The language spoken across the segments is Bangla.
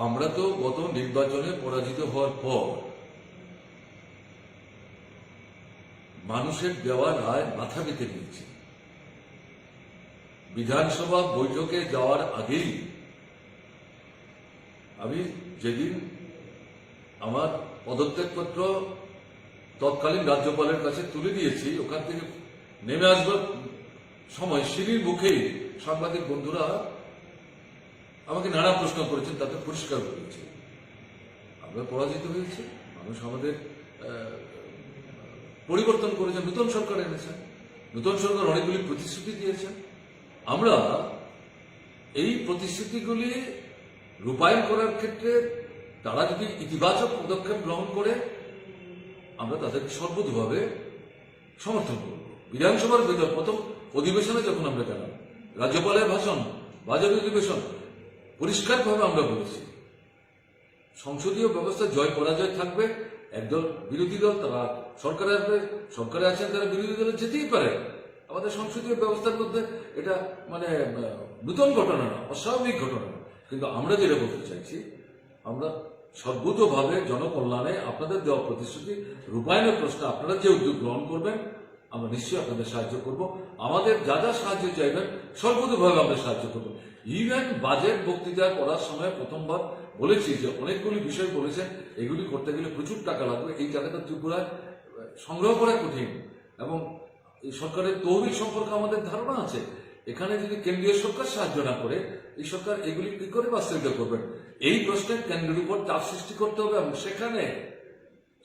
আমরা তো গত নির্বাচনে পরাজিত হওয়ার পর মানুষের দেওয়া রায় মাথা পেতে নিয়েছি। বিধানসভা বৈঠকে যাওয়ার আগেই আমি যেদিন আমার পদত্যাগপত্র তৎকালীন রাজ্যপালের কাছে তুলে দিয়েছি, ওখান থেকে নেমে আসবার সময় সিঁড়ির মুখেই সাংবাদিক বন্ধুরা আমাকে নানা প্রশ্ন করেছেন, তাতে পরিষ্কার হয়েছে আমরা পরাজিত হয়েছি। মানুষ আমাদের পরিবর্তন করেছেন, নতুন সরকার এনেছেন, নতুন সরকার অনেকগুলি প্রতিশ্রুতি দিয়েছেন। আমরা এই প্রতিশ্রুতিগুলি রূপায়ণ করার ক্ষেত্রে তারা যদি ইতিবাচক পদক্ষেপ গ্রহণ করে আমরা তাদেরকে সর্বতভাবে সমর্থন করব। বিধানসভার ভেতর প্রথম অধিবেশনে যখন আমরা গেলাম, রাজ্যপালের ভাষণ, বাজেট অধিবেশন, পরিষ্কারভাবে আমরা বলেছি সংসদীয় ব্যবস্থা জয় পরাজয় থাকবে। একদল বিরোধী দল তারা সরকারে আসবে, সরকারে আছেন তারা বিরোধী দলে যেতেই পারে। আমাদের সংসদীয় ব্যবস্থার মধ্যে এটা মানে নতুন ঘটনা না, অস্বাভাবিক ঘটনা না। কিন্তু আমরা যেটা বলতে চাইছি, আমরা সর্বতভাবে জনকল্যাণে আপনাদের দেওয়া প্রতিশ্রুতি রূপায়ণের প্রশ্নে আপনারা যে উদ্যোগ গ্রহণ করবেন আমরা নিশ্চয়ই আপনাদের সাহায্য করব। আমাদের যা যা সাহায্য চাইবেন সর্বতভাবে আমরা সাহায্য করব। ইভেন বাজেট বক্তৃতা করার সময় প্রথমবার বলেছি যে অনেকগুলি বিষয় বলেছেন, এগুলি করতে গেলে প্রচুর টাকা লাগবে। এই টাকাটা ত্রিপুরায় সংগ্রহ করা কঠিন এবং এই সরকারের তহবিল সম্পর্কে আমাদের ধারণা আছে। এখানে যদি কেন্দ্রীয় সরকার সাহায্য না করে এই সরকার এগুলি কি করে বাস্তবায়িত করবেন? এই প্রশ্নের কেন্দ্রের উপর চাপ সৃষ্টি করতে হবে এবং সেখানে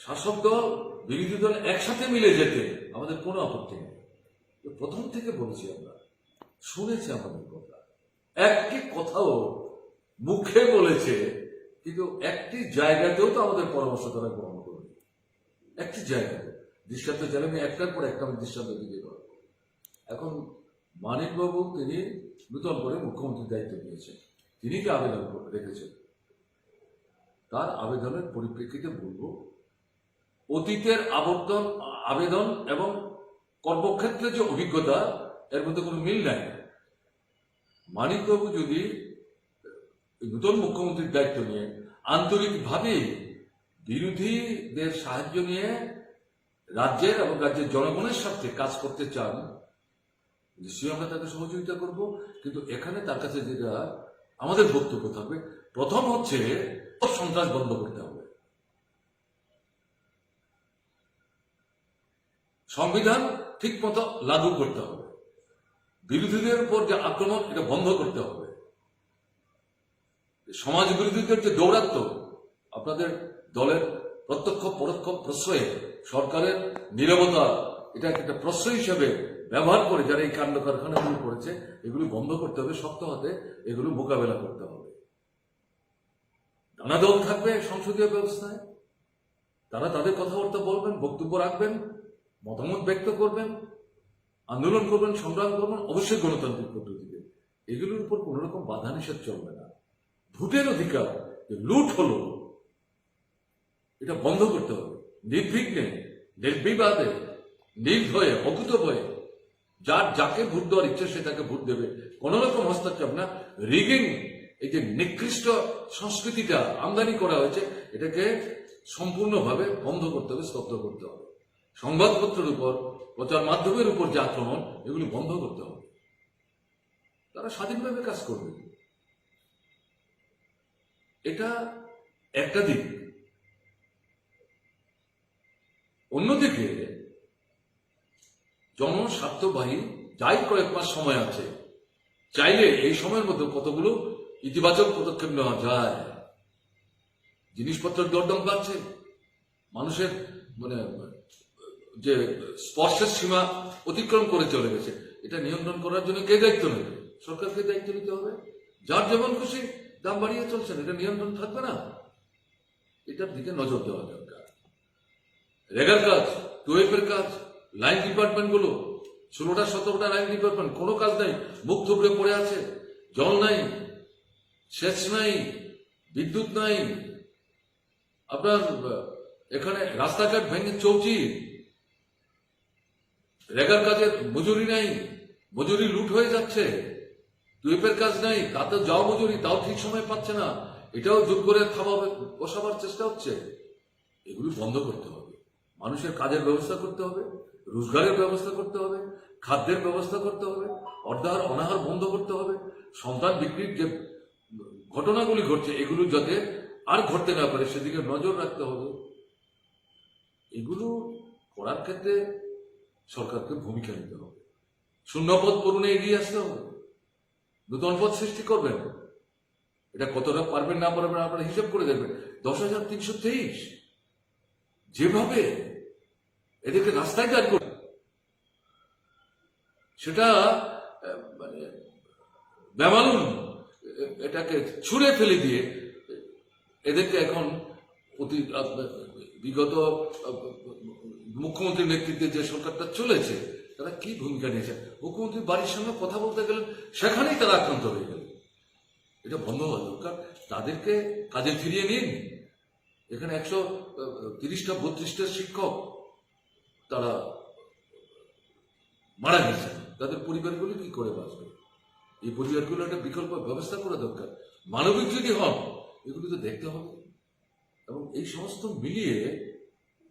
শাসক দল বিরোধী দল একসাথে মিলে যেতে আমাদের কোনো আপত্তি নেই। প্রথম থেকে বলছি, আমরা শুনেছি আমাদের কথা, একটি কথাও মুখে বলেছে কিন্তু একটি জায়গাতেও তো আমাদের পরামর্শ তারা গ্রহণ করবে। একটি জায়গাতে দৃষ্টান্ত চাইলে আমি একটার পর একটা দৃষ্টান্ত দিতে পারব। এখন মানিকবাবু তিনি নতুন করে মুখ্যমন্ত্রীর দায়িত্ব নিয়েছেন, তিনি কি আবেদন রেখেছেন, তার আবেদনের পরিপ্রেক্ষিতে বলব অতীতের আবেদন এবং কর্মক্ষেত্রে যে অভিজ্ঞতা এর মধ্যে কোনো মিল নাই। মানিকবাবু যদি নতুন মুখ্যমন্ত্রীর দায়িত্ব নিয়ে আন্তরিকভাবে বিরোধীদের সাহায্য নিয়ে রাজ্যের এবং রাজ্যের জনগণের স্বার্থে কাজ করতে চান, নিশ্চয়ই আমরা তাকে সহযোগিতা করব। কিন্তু এখানে তার কাছে যেটা আমাদের বক্তব্য থাকবে, প্রথম হচ্ছে সন্ত্রাস বন্ধ করতে হবে, সংবিধান ঠিক মতো লাগু করতে হবে, বিরোধীদের উপর যে আক্রমণ এটা বন্ধ করতে হবে, সমাজ বিরোধীদের যে দৌরাত্ম আপনাদের দলের প্রত্যক্ষ পরোক্ষ প্রশ্রয়ে সরকারের নীরবতা এটা একটা প্রশ্রয় হিসেবে ব্যবহার করে যারা এই কাণ্ড কারখানাগুলো করেছে এগুলো বন্ধ করতে হবে, শক্ত হাতে এগুলো মোকাবেলা করতে হবে। নানা দল থাকবে সংসদীয় ব্যবস্থায়, তারা তাদের কথাবার্তা বলবেন, বক্তব্য রাখবেন, মতামত ব্যক্ত করবেন, আন্দোলন করবেন, সংগ্রাম করবেন, অবশ্যই গণতান্ত্রিক পদ্ধতিতে। এগুলোর উপর কোন রকম বাধা নিষেধ চলবে না। ভোটের অধিকার লুট হলো, এটা বন্ধ করতে হবে, নির্বিঘ্নে, নির্বিবাদে, নির্ভয়ে, অকুত ভয়ে যার যাকে ভোট দেওয়ার ইচ্ছে সে তাকে ভোট দেবে, কোন রকম হস্তক্ষেপ না। রিগিং, এই যে নিকৃষ্ট সংস্কৃতিটা আমদানি করা হয়েছে এটাকে সম্পূর্ণভাবে বন্ধ করতে হবে, স্তব্ধ করতে হবে। সংবাদপত্রের উপর, প্রচার মাধ্যমের উপর যে আক্রমণ এগুলি বন্ধ করতে হবে। তারা স্বাধীনভাবে কাজ করবে, এটা একটা দিক। অন্যদিকে জনস্বার্থবাহী যাই কয়েক মাস সময় আছে, চাইলে এই সময়ের মধ্যে কতগুলো ইতিবাচক পদক্ষেপ নেওয়া যায়। জিনিসপত্রের দরদাম বাড়ছে, মানুষের মানে যে স্পর্শের সীমা অতিক্রম করে চলে গেছে, এটা নিয়ন্ত্রণ করার জন্য কে দায়িত্ব নেবে? সরকারকে দায়িত্ব নিতে হবে। যার যেমন খুশি দাম বাড়িয়ে চলছেন, এটা নিয়ন্ত্রণ থাকবে না। এটার দিকে নজর দেওয়া দরকার। রেগার কাজ, টুয়েফের কাজ, লাইন ডিপার্টমেন্ট গুলো 16টা 17টা লাইন ডিপার্টমেন্ট, কোনো কাজ নাই, মুখ থুবড়ে পড়ে আছে। জল নাই, সেচ নাই, বিদ্যুৎ নাই, আপনার এখানে রাস্তাঘাট ভেঙে চৌচি, রেগার কাজের মজুরি নাই, মজুরি লুট হয়ে যাচ্ছে। টুয়েফের কাজ নাই, তাতে যাও মজুরি তাও ঠিক সময় পাচ্ছে না। এটাও জোর করে থামাবে বসাবার চেষ্টা হচ্ছে। এগুলি বন্ধ করতে হবে। মানুষের কাজের ব্যবস্থা করতে হবে, রোজগারের ব্যবস্থা করতে হবে, খাদ্যের ব্যবস্থা করতে হবে, অর্ধাহার অনাহার বন্ধ করতে হবে। সন্তান বিক্রির যে ঘটনাগুলি ঘটছে এগুলো যাতে আর ঘটতে না পারে সেদিকে নজর রাখতে হবে। এগুলো করার ক্ষেত্রে সরকারকে ভূমিকা নিতে হবে। শূন্যপদ পূরণে এগিয়ে আসতে হবে, নতুন পদ সৃষ্টি করবেন। এটা কতটা পারবেন না পারবেন আপনারা হিসাব করে দেখবেন। 10,323 যেভাবে এদেরকে রাস্তায় দাঁড় করে সেটা মানে বেমালুম এটাকে ছুঁড়ে ফেলে দিয়ে এদেরকে এখন বিগত মুখ্যমন্ত্রীর নেতৃত্বে যে সরকারটা চলেছে তারা কি ভূমিকা নিয়েছে। মুখ্যমন্ত্রীর বাড়ির সঙ্গে কথা বলতে গেলেন, সেখানেই তারা আক্রান্ত হয়ে গেল। এটা বন্ধ হওয়া দরকার। তাদেরকে কাজে ফিরিয়ে নিন। এখানে 130টা 32টা শিক্ষক তারা মারা গেছেন, তাদের পরিবারগুলো কি করে বাঁচবে? এই পরিবারগুলো একটা বিকল্প ব্যবস্থা করা দরকার। মানবিক যদি হন এগুলো তো দেখতে হবে, এবং এই সমস্ত মিলিয়ে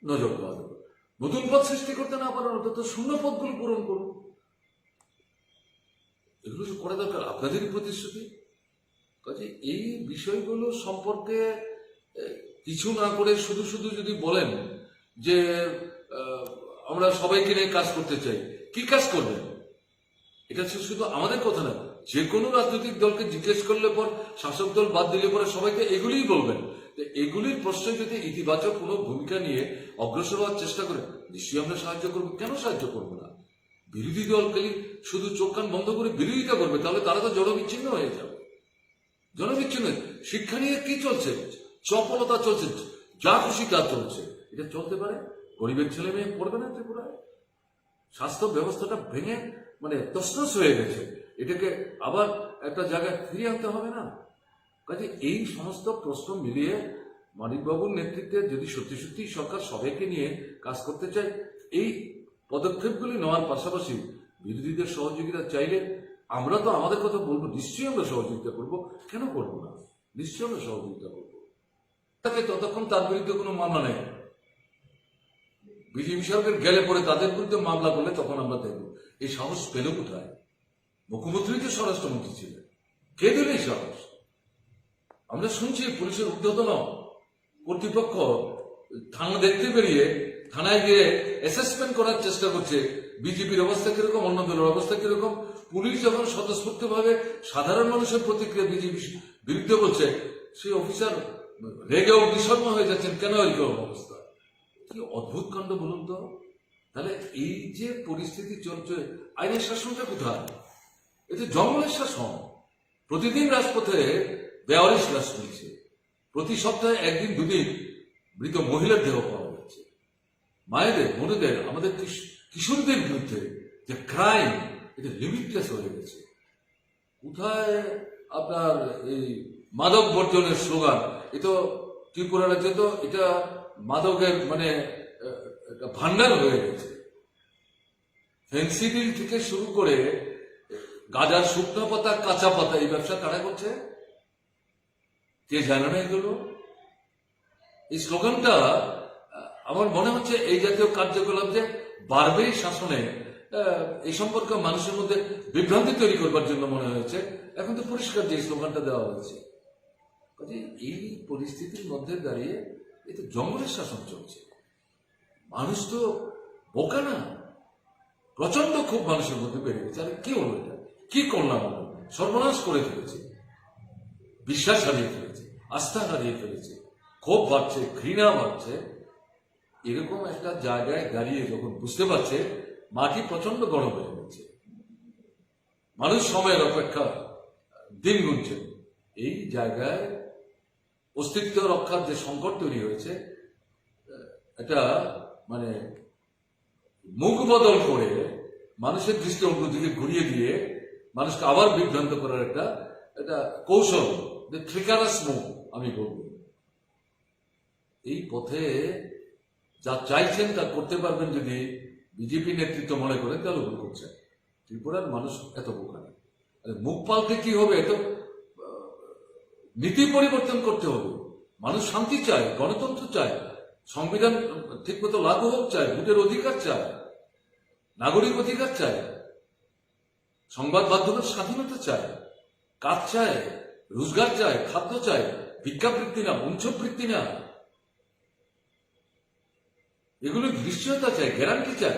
নজর দেওয়া দরকার। নতুন পদ সৃষ্টি করতে না পারেন অন্তত শূন্য পদগুলো পূরণ করুন। এগুলো করা দরকার, আপনাদেরই প্রতিশ্রুতি। কাজে এই বিষয়গুলো সম্পর্কে কিছু না করে শুধু শুধু যদি বলেন যে আমরা সবাইকে নিয়ে কাজ করতে চাই, কি কাজ করবেন? এটা শুধু আমাদের কথা না, যে কোনো রাজনৈতিক দলকে জিজ্ঞেস করলে পর, শাসক দল বাদ দিলে পরে সবাইকে এগুলিই বলবেন। এগুলির প্রশ্নে যদি ইতিবাচক কোনো ভূমিকা নিয়ে অগ্রসর হওয়ার চেষ্টা করে নিশ্চয়ই আমরা সাহায্য করবো। কেন সাহায্য করবো না? বিরোধী দলগুলি শুধু চোখ কান বন্ধ করে বিরোধিতা করবে, তাহলে তারা তো জনবিচ্ছিন্ন হয়ে যাবে। জনবিচ্ছিন্ন শিক্ষা নিয়ে কি চলছে? চপলতা চলছে, যা খুশি তা চলছে। এটা চলতে পারে? গরিবের ছেলে মেয়ে পড়বে না ত্রিপুরায়? স্বাস্থ্য ব্যবস্থাটা ভেঙে মানে তছনছ হয়ে গেছে, এটাকে আবার একটা জায়গায় ফিরিয়ে আনতে হবে না? কাজে এই সমস্ত প্রশ্ন মিলিয়ে মানিকবাবুর নেতৃত্বে যদি সত্যি সত্যি সরকার সবাইকে নিয়ে কাজ করতে চায়, এই পদক্ষেপগুলি নেওয়ার পাশাপাশি বিরোধীদের সহযোগিতা চাইলে আমরা তো আমাদের কথা বলবো, নিশ্চয়ই আমরা সহযোগিতা করবো। কেন করবো না? নিশ্চয়ই আমরা সহযোগিতা করবো। তাকে ততক্ষণ তার বিরুদ্ধে কোনো মামলা নেই। বিজেপি সরকার গেলে পরে তাদের বিরুদ্ধে মামলা করলে তখন আমরা দেখব এই সাহস পেল কোথায়? মুখ্যমন্ত্রী তো স্বরাষ্ট্রমন্ত্রী ছিলেন, কে দিল এই সাহস? আমরা শুনছি পুলিশের ঊর্ধ্বতন কর্তৃপক্ষ থানা দেখতে বেরিয়ে থানায় গিয়ে অ্যাসেসমেন্ট করার চেষ্টা করছে বিজেপির অবস্থা কিরকম, অন্য দলের অবস্থা কিরকম। পুলিশ যখন স্বতঃস্ফূর্ত ভাবে সাধারণ মানুষের প্রতিক্রিয়া বিজেপি বিরুদ্ধে বলছে, সেই অফিসার রেগে অগ্নিশর্ম হয়ে যাচ্ছেন। কেন এরকম অবস্থা? কি অদ্ভুত কাণ্ড বলুন তো। তাহলে এই যে পরিস্থিতি চলছে, আইনের শাসনটা কোথায়? এতে জঙ্গলের শাসন। প্রতিদিন রাজপথে বেয়ারিশ লাশ মিলছে, প্রতি সপ্তাহে একদিন দুদিন মৃত মহিলার দেহ পাওয়া যাচ্ছে। মায়েদের, বোনেদের, আমাদের কিশোরদের বিরুদ্ধে যে ক্রাইম, এটা লিমিটলেস হয়ে গেছে। কোথায় আপনার এই মাদক বর্জনের স্লোগান? এ তো ত্রিপুরা রাজ্যে তো এটা মাদকের মানে ভান্ডার হয়ে গেছে। ফেন্সিডিল থেকে শুরু করে গাঁজার শুকনো পাতা, কাঁচা পাতা, এই ব্যবসা কারা করছে? কে জানে না এগুলো? এই স্লোগানটা আমার মনে হচ্ছে এই জাতীয় কার্যকলাপ যে বাড়বেই শাসনে, এই সম্পর্কে মানুষের মধ্যে বিভ্রান্তি তৈরি করবার জন্য মনে হয়েছে। এখন তো পরিষ্কার যে স্লোগানটা দেওয়া হয়েছে। এই পরিস্থিতির মধ্যে দাঁড়িয়ে এতে জঙ্গলের শাসন চলছে। মানুষ তো বোকা না, প্রচন্ড খুব মানুষের মধ্যে বেড়ে গেছে। আরে কি হলো এটা? কি করলাম? সর্বনাশ করে ফেলেছে, বিশ্বাস হারিয়ে ফেলেছে, আস্থা হারিয়ে ফেলেছে, ক্ষোভ বাড়ছে, ঘৃণা বাড়ছে। এরকম একটা জায়গায় দাঁড়িয়ে যখন বুঝতে পারছে মাটি প্রচন্ড গরম হয়ে গেছে, মানুষ সময়ের অপেক্ষা দিন গুনছে, এই জায়গায় অস্তিত্ব রক্ষার যে সংকট তৈরি হয়েছে, এটা মানে মুখ বদল করে মানুষের দৃষ্টি অন্যদিকে ঘুরিয়ে দিয়ে মানুষকে আবার বিভ্রান্ত করার একটা কৌশল, ট্রিকারাস মুভ আমি বলব। এই পথে যা চাইছেন তা করতে পারবেন যদি বিজেপি নেতৃত্ব মনে করে, তাহলে ভুল করছেন। ত্রিপুরার মানুষ এত বোকা না। মুখ পাল্টে কি হবে? এত নীতি পরিবর্তন করতে হবে। মানুষ শান্তি চায়, গণতন্ত্র চায়, সংবিধান ঠিকমতো লাগু হোক চায়, ভোটের অধিকার চায়, নাগরিক অধিকার চায়, সংবাদ মাধ্যমের স্বাধীনতা চায়, কাজ চায়, রোজগার চায়, খাদ্য চায়, ভিক্ষাবৃত্তি না, বংশবৃত্তি না, এগুলো নিশ্চয়তা চায়, গ্যারান্টি চায়।